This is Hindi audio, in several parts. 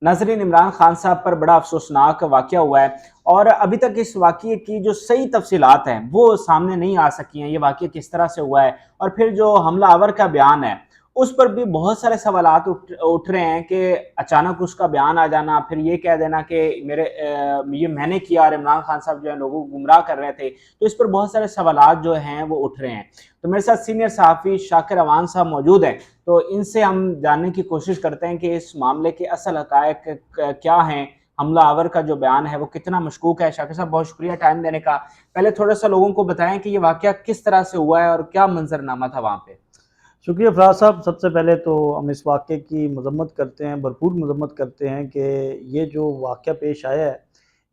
नाज़रीन, इमरान खान साहब पर बड़ा अफसोसनाक वाक़या हुआ है और अभी तक इस वाक़ये की जो सही तफ़सीलात हैं, वो सामने नहीं आ सकी हैं। ये वाक़या किस तरह से हुआ है और फिर जो हमलावर का बयान है, उस पर भी बहुत सारे सवालात उठ रहे हैं कि अचानक उसका बयान आ जाना, फिर ये कह देना कि ये मैंने किया और इमरान खान साहब जो है लोगों को गुमराह कर रहे थे। तो इस पर बहुत सारे सवालात जो हैं वो उठ रहे हैं। तो मेरे साथ सीनियर सहाफ़ी शाकिर अवान साहब मौजूद हैं। तो इनसे हम जानने की कोशिश करते हैं कि इस मामले के असल हक़ाइक़ क्या हैं, हमलावर का जो बयान है वो कितना मशकूक है। शाकिर साहब, बहुत शुक्रिया टाइम देने का। पहले थोड़ा-सा लोगों को बताएँ कि ये वाक़या किस तरह से हुआ है और क्या मंज़रनामा था वहाँ पे? शुक्रिया फराज साहब। सबसे पहले तो हम इस वाक़े की मज़म्मत करते हैं, भरपूर मज़म्मत करते हैं कि ये जो वाक़या पेश आया है,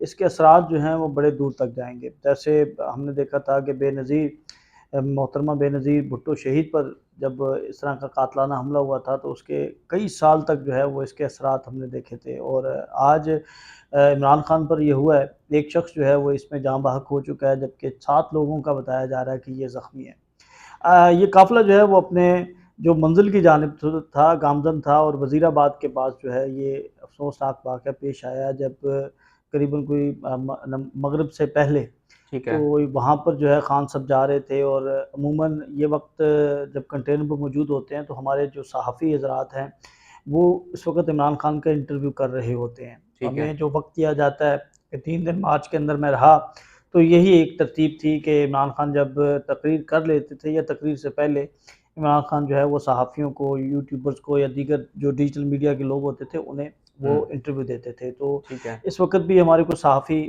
इसके असरात जो हैं वो बड़े दूर तक जाएँगे। जैसे हमने देखा था कि मोहतरमा बेनज़ीर भुट्टो शहीद पर जब इस तरह का कातलाना हमला हुआ था, तो उसके कई साल तक जो है वो इसके असरात हमने देखे थे। और आज इमरान खान पर ये हुआ है, एक शख़्स जो है वो इसमें जाँ बहक हो चुका है, जबकि 7 लोगों का बताया जा रहा है कि ये ज़ख्मी है। ये काफ़िला जो है वो अपने जो मंज़िल की जानिब था, गामज़न था, और वज़ीराबाद के पास जो है ये अफ़सोसनाक वाक़या पेश आया, जब करीबन कोई मगरिब से पहले ठीक तो है। वहाँ पर जो है खान साहब जा रहे थे। और अमूमन ये वक़्त जब कंटेनर पर मौजूद होते हैं, तो हमारे जो सहाफ़ी हज़रात हैं, वो इस वक़्त इमरान खान का इंटरव्यू कर रहे होते हैं। ठीक है। हमें जो वक़्त दिया जाता है कि 3 दिन मार्च के अंदर मैं रहा, तो यही एक तरतीब थी कि इमरान खान जब तकरीर कर लेते थे या तकरीर से पहले इमरान खान जो है वो सहाफ़ियों को, यूट्यूबर्स को या दीगर जो डिजिटल मीडिया के लोग होते थे, उन्हें वो हुँ, इंटरव्यू देते थे। तो ठीक है। इस वक़्त भी हमारे कुछ सहाफ़ी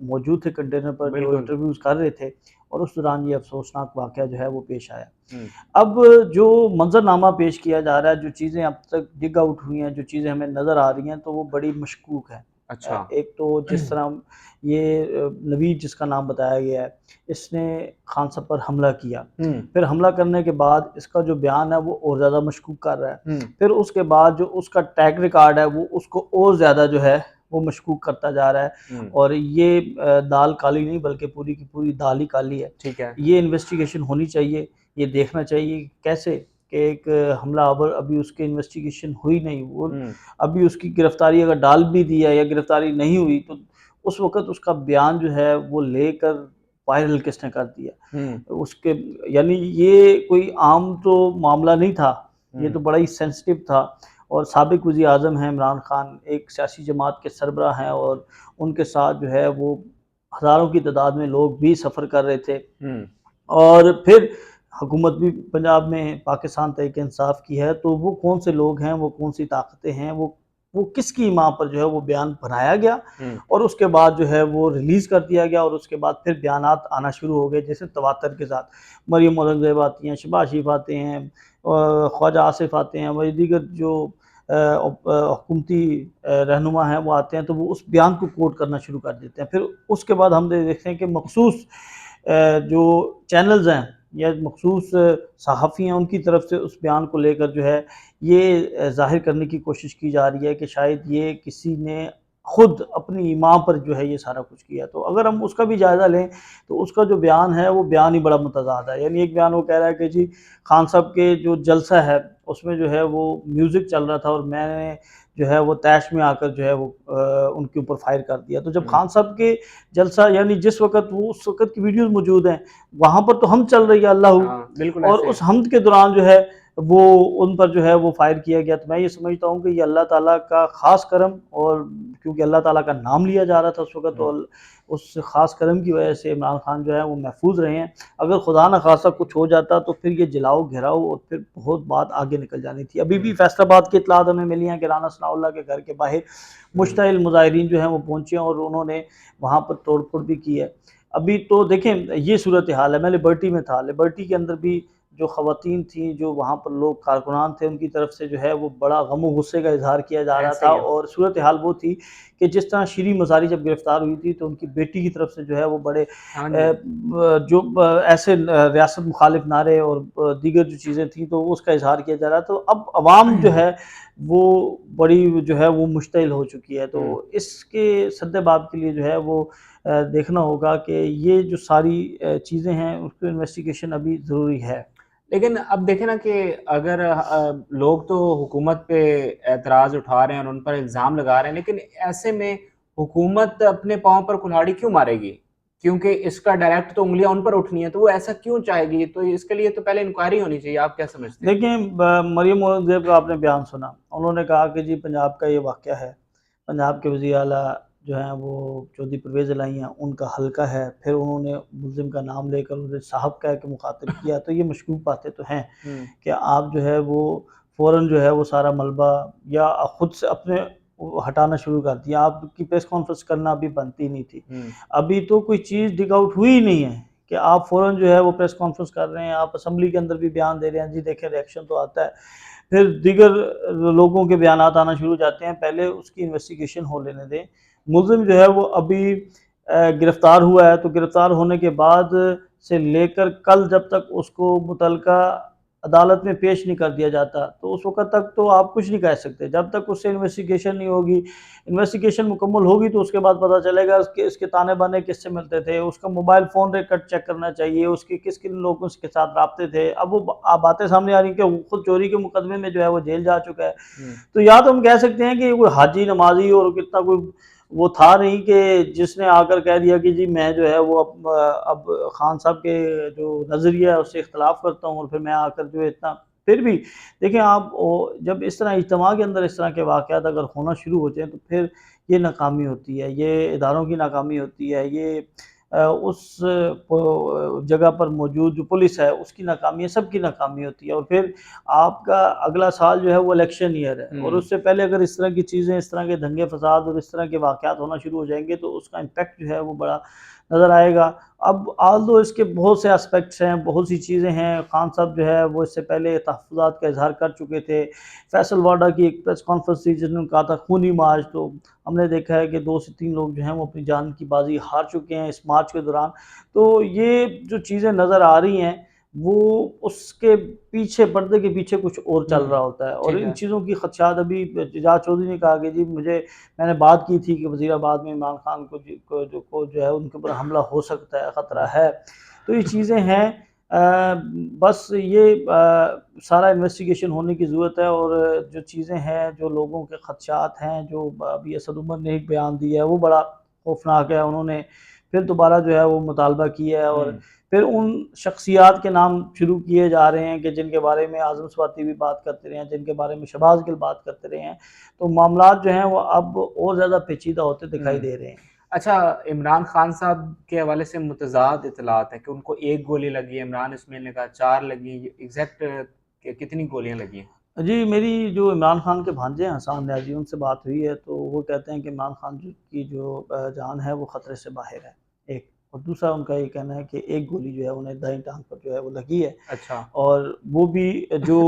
मौजूद थे कंटेनर पर, जो बिल्कुल। इंटरव्यूज़ कर रहे थे, और उस दौरान ये अफ़सोसनाक वाक़या जो है वो पेश आया। हुँ, अब जो मंज़रनामा पेश किया जा रहा है, जो चीज़ें अब तक डिग आउट हुई हैं, जो चीज़ें हमें नज़र आ रही हैं, तो वो बड़ी मशकूक हैं। अच्छा। एक तो जिस तरह ये नवीद जिसका नाम बताया गया है, इसने खान साहब पर हमला किया। हुँ, फिर हमला करने के बाद इसका जो बयान है वो और ज़्यादा मशकूक कर रहा है। हुँ, फिर उसके बाद जो उसका ट्रैक रिकॉर्ड है वो उसको और ज़्यादा जो है वो मशकूक करता जा रहा है। हुँ, और ये दाल काली नहीं, बल्कि पूरी की पूरी दाल ही काली है। ठीक है। ये इन्वेस्टिगेशन होनी चाहिए, ये देखना चाहिए कि कैसे कि एक हमलावर, अभी उसकी इन्वेस्टिगेशन हुई नहीं, वो हुँ, अभी उसकी गिरफ्तारी अगर डाल भी दी है या गिरफ्तारी नहीं हुई, तो उस वक़्त उसका बयान जो है वो लेकर वायरल किसने कर दिया? हुँ, उसके यानी ये कोई आम तो मामला नहीं था, ये हुँ, तो बड़ा ही सेंसिटिव था। और साबिक वज़ीर-ए-आज़म हैं इमरान खान, एक सियासी जमात के सरबराह हैं, और उनके साथ जो है वो हज़ारों की तादाद में लोग भी सफ़र कर रहे थे। हुँ, और फिर हुकूमत भी पंजाब में पाकिस्तान तहरीक-ए-इंसाफ की है, तो वो कौन से लोग हैं, वो कौन-सी ताकतें हैं, वो किसकी माँ पर जो है वो बयान बनाया गया, हुँ, और उसके बाद जो है वो रिलीज़ कर दिया गया, और उसके बाद फिर बयानात आना शुरू हो गए, जैसे तवातर के साथ। मरियम औरंगज़ेब आती हैं, शहबाज शरीफ आते हैं, ख्वाजा आसिफ आते हैं, वही दीगर जो हुकूमती रहनुमा हैं वो आते हैं, तो वो उस बयान को कोट करना शुरू कर देते हैं। फिर उसके बाद हम देखते हैं कि मखसूस जो चैनल्स हैं या मखसूस सहाफ़ी हैं, उनकी तरफ से उस बयान को लेकर जो है ये ज़ाहिर करने की कोशिश की जा रही है कि शायद ये किसी ने खुद अपनी माँ पर जो है ये सारा कुछ किया। तो अगर हम उसका भी जायज़ा लें, तो उसका जो बयान है वो बयान ही बड़ा मुतज़ाद है। यानी एक बयान वो कह रहा है कि जी, खान साहब के जो जलसा है उसमें जो है वो म्यूज़िक चल रहा था, और मैंने जो है वो तैश में आकर जो है वो उनके ऊपर फायर कर दिया। तो जब हुँ, खान साहब के जलसा, यानी जिस वक़्त वो, उस वक़्त की वीडियोज़ मौजूद हैं, वहाँ पर तो हमद चल रही है अल्लाहू, हाँ, बिल्कुल और ऐसे उस है। हमद के दौरान जो है वो उन पर जो है वो फायर किया गया। तो मैं ये समझता हूँ कि ये अल्लाह ताला का ख़ास करम, और क्योंकि अल्लाह ताला का नाम लिया जा रहा था उस वक़्त, हुँ, और उस ख़ास करम की वजह से इमरान खान जो है वो महफूज़ रहे हैं। अगर खुदा न ख़ास्ता कुछ हो जाता, तो फिर ये जलाओ, घेराव, और फिर बहुत बात आगे निकल जानी थी। अभी भी हुँ, फैसलाबाद की इत्तलात हमें मिली हैं कि राना सनाउल्लाह के घर के बाहर हुँ, मुश्तइल मुज़ाहिरीन जो हैं वो पहुँचे हैं, और उन्होंने वहाँ पर तोड़-फोड़ भी की है। अभी तो देखें, ये सूरत हाल है। मैं लिबर्टी में था, लिबर्टी के अंदर भी जो ख़वातीन थीं, जो वहाँ पर लोग कारकुनान थे, उनकी तरफ से जो है वो बड़ा गम और गुस्से का इज़हार किया जा रहा ऐसे था। ही है। और सूरत हाल वो थी कि जिस तरह शीरीं मज़ारी जब गिरफ़्तार हुई थी, तो उनकी बेटी की तरफ से जो है वो बड़े हाँ जी। ऐसे रियासत मुखालिफ नारे और दीगर जो चीज़ें थी, तो उसका इज़हार किया जा रहा है। तो अब अवाम जो है वो बड़ी जो है वो मुश्तिल हो चुकी है। तो हुँ। इसके सद्दे-बाब के लिए जो है वो देखना होगा कि ये जो सारी चीज़ें हैं, उसकी इन्वेस्टिगेशन अभी ज़रूरी है। लेकिन अब देखें ना कि अगर लोग तो हुकूमत पे एतराज़ उठा रहे हैं और उन पर इल्ज़ाम लगा रहे हैं, लेकिन ऐसे में हुकूमत अपने पाँव पर कुल्हाड़ी क्यों मारेगी? क्योंकि इसका डायरेक्ट तो उँगलियाँ उन पर उठनी है, तो वो ऐसा क्यों चाहेगी? तो इसके लिए तो पहले इंक्वायरी होनी चाहिए, आप क्या समझते हैं? देखिए मरियम औरंगज़ेब का आपने बयान सुना, उन्होंने कहा कि जी पंजाब का ये वाक़या है, पंजाब के वज़ीर आला जो हैं वो चौधरी परवेज़ इलाही हैं, उनका हल्का है, फिर उन्होंने मुल्ज़िम का नाम लेकर उन्हें साहब कह के मुख़ातिब किया, तो ये मशकूक बातें तो हैं हुँ, कि आप जो है वो फ़ौरन जो है वो सारा मलबा या खुद से अपने वो हटाना शुरू कर दिया, आपकी प्रेस कॉन्फ्रेंस करना अभी बनती नहीं थी। हुँ, अभी तो कोई चीज़ डिग आउट हुई ही नहीं है कि आप फ़ौरन जो है वो प्रेस कॉन्फ्रेंस कर रहे हैं, आप असेंबली के अंदर भी बयान दे रहे हैं, जी देखें रिएक्शन तो आता है। फिर दीगर लोगों के बयानात आना शुरू हो जाते हैं, पहले उसकी इन्वेस्टिगेशन हो लेने दें। मुल्ज़िम जो है वो अभी गिरफ़्तार हुआ है, तो गिरफ़्तार होने के बाद से लेकर कल जब तक उसको मुतल्लका अदालत में पेश नहीं कर दिया जाता, तो उस वक़्त तक तो आप कुछ नहीं कह सकते। जब तक उससे इन्वेस्टिगेशन नहीं होगी, इन्वेस्टिगेशन मुकम्मल होगी तो उसके बाद पता चलेगा इसके ताने-बाने किससे मिलते थे, उसका मोबाइल फ़ोन रिकॉर्ड चेक करना चाहिए, उसके किन-किन लोगों के साथ राब्ते थे। अब वो बातें सामने आ रही हैं कि वो खुद चोरी के मुकदमे में जो है वो जेल जा चुका है। हुँ, तो या तो हम कह सकते हैं कि कोई हाजी नमाजी और कितना कोई वो था नहीं कि जिसने आकर कह दिया कि जी मैं जो है वो अब खान साहब के जो नज़रिया है उससे इख्तलाफ करता हूँ और फिर मैं आकर जो है इतना फिर भी देखिए आप जब इस तरह इज्तिमा के अंदर इस तरह के वाक़यात अगर होना शुरू हो जाएँ तो फिर ये नाकामी होती है, ये इदारों की नाकामी होती है, ये उस जगह पर मौजूद जो पुलिस है उसकी नाकामी है, सबकी नाकामी होती है और फिर आपका अगला साल जो है वो इलेक्शन ईयर है और हुँ। उससे पहले अगर इस तरह की चीज़ें, इस तरह के दंगे फ़साद और इस तरह के वाक़यात होना शुरू हो जाएँगे तो उसका इम्पैक्ट जो है वो बड़ा नज़र आएगा। अब ऑल्दो इसके बहुत से एस्पेक्ट्स हैं, बहुत सी चीज़ें हैं, खान साहब जो है वो इससे पहले तहफ़्फ़ुज़ात का इज़हार कर चुके थे। फैसल वाडा की एक प्रेस कॉन्फ्रेंस थी जिसमें कहा था खूनी मार्च, तो हमने देखा है कि 2 से 3 लोग जो हैं वो अपनी जान की बाज़ी हार चुके हैं इस मार्च के दौरान। तो ये जो चीज़ें नज़र आ रही हैं वो उसके पीछे पर्दे के पीछे कुछ और चल हुँ, रहा होता है और ठीक इन है। चीज़ों की खदशात अभी एजाज चौधरी ने कहा कि जी मैंने बात की थी कि वज़ीराबाद में इमरान खान को जो है उनके ऊपर हमला हो सकता है, ख़तरा है। तो ये चीज़ें हैं बस ये सारा इन्वेस्टिगेशन होने की ज़रूरत है और जो चीज़ें हैं, जो लोगों के खदशात हैं, जो अभी असद उमर ने एक बयान दिया है, वो बड़ा खौफ़नाक है। उन्होंने फिर दोबारा जो है वो मुतालबा किया है और हुँ। फिर उन शख्सियात के नाम शुरू किए जा रहे हैं कि जिनके बारे में आज़म स्वाति भी बात करते रहे हैं, जिनके बारे में शहबाज़ गिल बात करते रहे हैं। तो मामलात जो हैं वो अब और ज़्यादा पेचीदा होते दिखाई हुँ। दे रहे हैं। अच्छा, इमरान खान साहब के हवाले से मुतज़ाद इत्तलात हैं कि उनको 1 गोली लगी है, इमरान इस्माइल ने कहा 4 लगी, एग्ज़ैक्ट कितनी गोलियाँ लगी हैं? जी, मेरी जो इमरान खान के भांजे हैं हसन न्याज़ी, उनसे बात हुई है, तो वो कहते हैं कि इमरान खान जी की जो जान है वो ख़तरे से बाहर है, एक। और दूसरा उनका ये कहना है कि एक गोली जो है उन्हें दाईं टाँग पर जो है वो लगी है अच्छा। और वो भी जो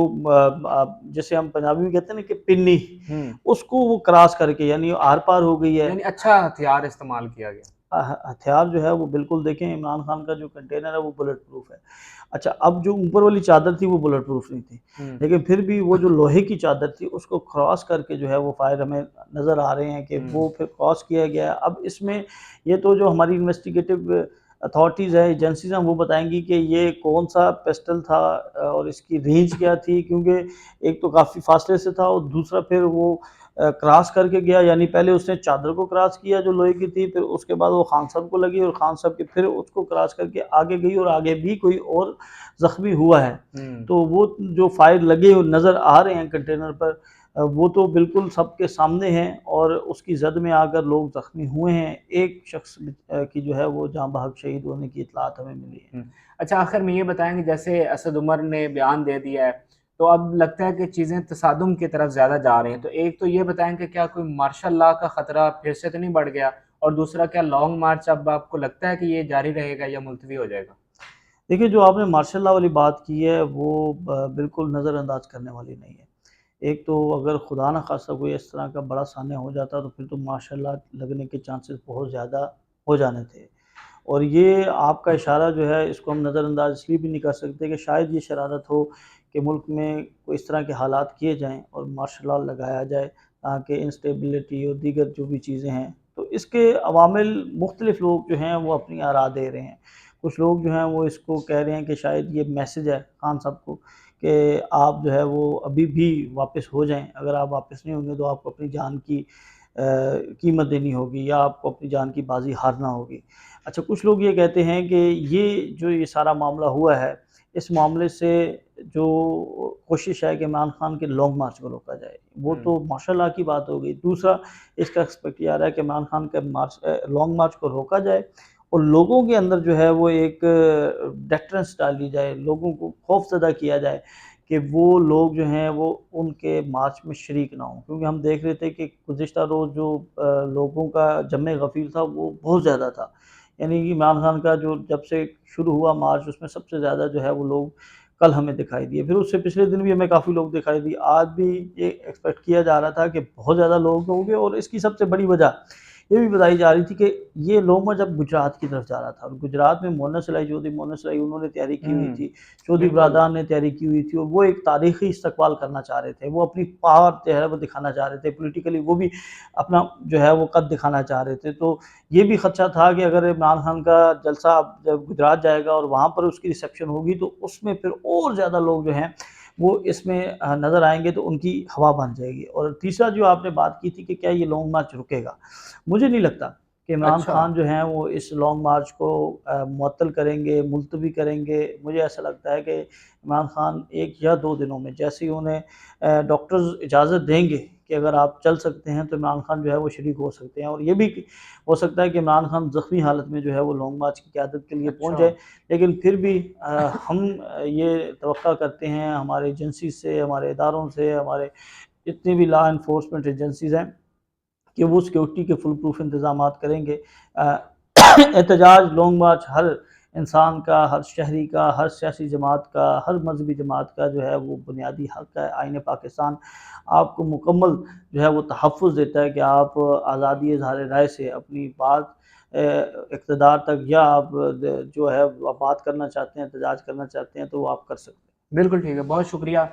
जैसे हम पंजाबी में कहते हैं ना कि पिन्नी, हुँ, उसको वो क्रॉस करके यानी आर-पार हो गई है। यानी अच्छा हथियार इस्तेमाल किया गया। हथियार जो है वो बिल्कुल देखें इमरान खान का जो कंटेनर है वो बुलेट प्रूफ है। अच्छा अब जो ऊपर वाली चादर थी वो बुलेट प्रूफ नहीं थी। हुँ, लेकिन फिर भी वो जो लोहे की चादर थी उसको क्रॉस करके जो है वो फायर हमें नज़र आ रहे हैं कि हुँ, वो फिर क्रॉस किया गया है। अब इसमें ये तो जो हमारी इन्वेस्टिगेटिव अथॉरिटीज़ हैं, एजेंसीज़ हैं वो बताएँगी कि ये कौन-सा पिस्टल था और इसकी रेंज क्या थी क्योंकि एक तो काफ़ी फासले से था और दूसरा फिर वो क्रॉस करके गया यानी पहले उसने चादर को क्रॉस किया जो लोहे की थी, फिर उसके बाद वो खान साहब को लगी और खान साहब के फिर उसको क्रॉस करके आगे गई और आगे भी कोई और ज़ख्मी हुआ है। हुँ। तो वो जो फायर लगे हुए नज़र आ रहे हैं कंटेनर पर वो तो बिल्कुल सबके सामने हैं और उसकी ज़द में आकर लोग ज़ख्मी हुए हैं। एक शख्स की जो है वो जाँ बहक शहीद होने की इत्तलात हमें मिली है। हुँ। अच्छा, आखिर में ये बताएँ कि जैसे असद उमर ने बयान दे दिया है, तो अब लगता है कि चीज़ें तसादुम की तरफ ज़्यादा जा रही हैं। तो एक तो ये बताएँ कि क्या कोई मार्शल लॉ का खतरा फिर से तो नहीं बढ़ गया? और दूसरा क्या लॉन्ग मार्च अब आपको लगता है कि ये जारी रहेगा या मुलतवी हो जाएगा? देखिए जो आपने मार्शल लॉ वाली बात की है वो बिल्कुल नज़रअंदाज करने वाली नहीं है। एक तो अगर खुदा न ख़ास्ता कोई इस तरह का बड़ा सान्या हो जाता तो फिर तो मार्शल लॉ लगने के चांसेस बहुत ज़्यादा हो जाने थे। और ये आपका इशारा जो है इसको हम नज़रअंदाज इसलिए भी नहीं कर सकते कि शायद ये शरारत हो कि मुल्क में कोई इस तरह के हालात किए जाएँ और मार्शल लॉ लगाया जाए ताकि इंस्टेबिलिटी और दीगर जो भी चीज़ें हैं, तो इसके अवामिल मुख्तलिफ़ लोग जो हैं वो अपनी आरा दे रहे हैं। कुछ लोग जो हैं वो इसको कह रहे हैं कि शायद ये मैसेज है खान साहब को कि आप जो है वो अभी भी वापस हो जाएं, अगर आप वापस नहीं होंगे तो आपको अपनी जान की कीमत देनी होगी या आपको अपनी जान की बाजी हारना होगी। अच्छा, कुछ लोग ये कहते हैं कि ये सारा मामला हुआ है, इस मामले से जो कोशिश है कि इमरान खान के लॉन्ग मार्च को रोका जाए, वो तो माशाल्लाह की बात हो गई। दूसरा इसका एक्सपेक्ट ये आ रहा है कि इमरान खान के लॉन्ग मार्च को रोका जाए और लोगों के अंदर जो है वो एक डेटरेंस डाली जाए, लोगों को खौफज़दा किया जाए कि वो लोग जो हैं वो उनके मार्च में शरीक ना हों। क्योंकि हम देख रहे थे कि गुज़िश्ता रोज़ जो लोगों का जमे गफ़ीर था वो बहुत ज़्यादा था। यानी कि इमरान खान का जो जब से शुरू हुआ मार्च, उसमें सबसे ज़्यादा जो है वो लोग कल हमें दिखाई दिए। फिर उससे पिछले दिन भी हमें काफ़ी लोग दिखाई दिए। आज भी ये एक्सपेक्ट किया जा रहा था कि बहुत ज़्यादा लोग होंगे और इसकी सबसे बड़ी वजह ये भी बताई जा रही थी कि ये लोग जब गुजरात की तरफ जा रहा था और गुजरात में मोहम्मद सलाई उन्होंने तैयारी की हुई थी, चौधरी बिल्कुल। बरादरान ने तैयारी की हुई थी और वो एक तारीखी इस्तकबाल करना चाह रहे थे। वो अपनी पावर जो है वो दिखाना चाह रहे थे, पॉलिटिकली वो भी अपना जो है वो कद दिखाना चाह रहे थे। तो ये भी खदशा था कि अगर इमरान खान का जलसा जब गुजरात जाएगा और वहाँ पर उसकी रिसेप्शन होगी तो उसमें फिर और ज़्यादा लोग जो हैं वो इसमें नज़र आएँगे तो उनकी हवा बन जाएगी। और तीसरा जो आपने बात की थी कि क्या ये लॉन्ग मार्च रुकेगा? मुझे नहीं लगता कि इमरान अच्छा। खान जो हैं वो इस लॉन्ग मार्च को मुअत्तल करेंगे, मुलतवी करेंगे। मुझे ऐसा लगता है कि इमरान खान 1 या 2 दिनों में जैसे ही उन्हें डॉक्टर्स इजाज़त देंगे कि अगर आप चल सकते हैं तो इमरान खान जो है वो शरीक हो सकते हैं। और ये भी हो सकता है कि इमरान खान ज़ख्मी हालत में जो है वो लॉन्ग मार्च की क़यादत के लिए पहुँच अच्छा। जाए। लेकिन फिर भी हम ये तवक्का करते हैं हमारे एजेंसी से, हमारे इदारों से, हमारे जितनी भी लॉ एनफोर्समेंट एजेंसीज़ हैं कि वो सिक्योरिटी के फुल प्रूफ इंतज़ामात करेंगे। एहतजाज, लॉन्ग मार्च हर इंसान का, हर शहरी का, हर सियासी जमात का, हर मज़हबी जमात का जो है वो बुनियादी हक़ है। आईन पाकिस्तान आपको मुकम्मल जो है वो तहफ़्फ़ुज़ देता है कि आप आज़ादी इज़हार राय से अपनी बात इक़्तिदार तक या आप जो है बात करना चाहते हैं, एहतजाज करना चाहते हैं तो वो आप कर सकते हैं। बिल्कुल ठीक है, बहुत शुक्रिया।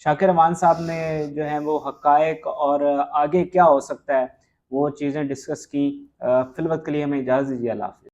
शाकिर अमान साहब ने जो है वो हक़ाइक़ और आगे क्या हो सकता है, वो चीज़ें डिस्कस की। फ़िलवक़्त के लिए हमें इजाज़त दीजिए। अल्लाह हाफ़िज़।